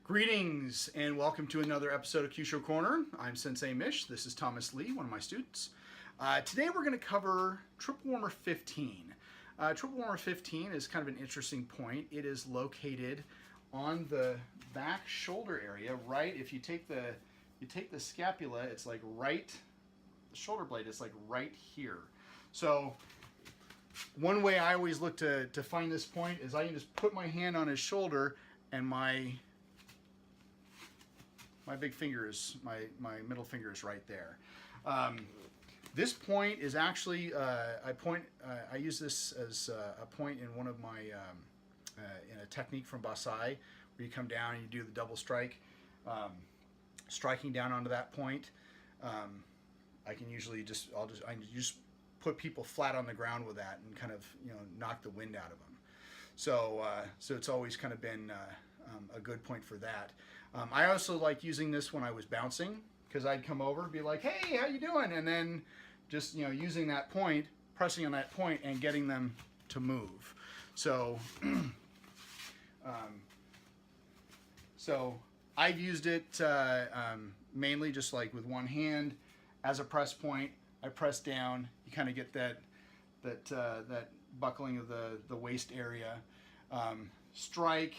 Greetings and welcome to another episode of Kyusho Korner. I'm Sensei Mish. This is Thomas Lee, one of my students. Today we're going to cover Triple Warmer 15. Triple Warmer 15 is kind of an interesting point. It is located on the back shoulder area, right? If you take the scapula, it's like right, the shoulder blade is like right here. So one way I always look to find this point is I can just put my hand on his shoulder and my big finger is, my middle finger is right there. This point is actually, I use this as a point in one of my, in a technique from Basai, where you come down and you do the double strike, striking down onto that point. I can usually just put people flat on the ground with that and kind of, knock the wind out of them. So it's always kind of been a good point for that. I also like using this when I was bouncing, because I'd come over and be like, hey, how you doing? And then just, using that point, pressing on that point and getting them to move. So, so I've used it mainly just like with one hand as a press point. I press down, you kind of get that buckling of the waist area. Strike,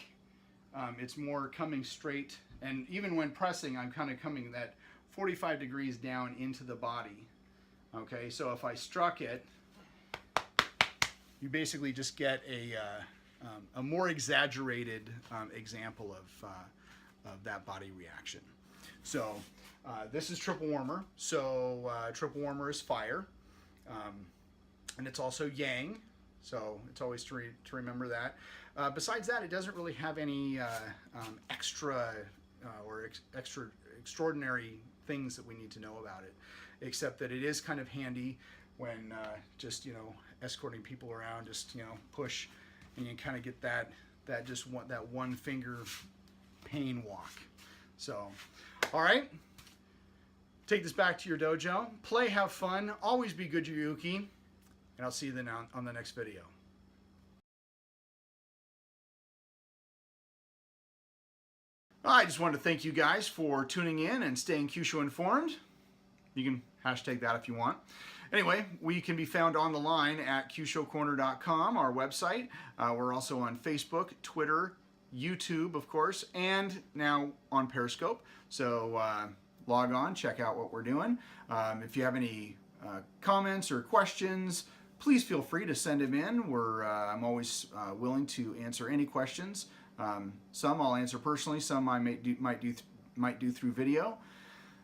it's more coming straight, and even when pressing, I'm kind of coming that 45 degrees down into the body. Okay, so if I struck it, you basically just get a more exaggerated example of that body reaction. So this is Triple Warmer. So Triple Warmer is fire, and it's also yang. So it's always to remember that. Besides that, it doesn't really have any extra extraordinary things that we need to know about it, except that it is kind of handy when just escorting people around. Just push, and you kind of get that one finger pain walk. So, all right, take this back to your dojo. Play, have fun, always be good to your uke, and I'll see you then on the next video. I just wanted to thank you guys for tuning in and staying Kyusho informed. You can hashtag that if you want. Anyway, we can be found on the line at KyushoKorner.com, our website. We're also on Facebook, Twitter, YouTube, of course, and now on Periscope. So log on, check out what we're doing. If you have any comments or questions, please feel free to send them in. I'm always willing to answer any questions. Some I'll answer personally, some I might do through video.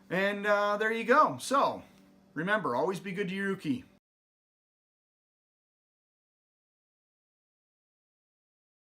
And there you go. So remember, always be good to your uke.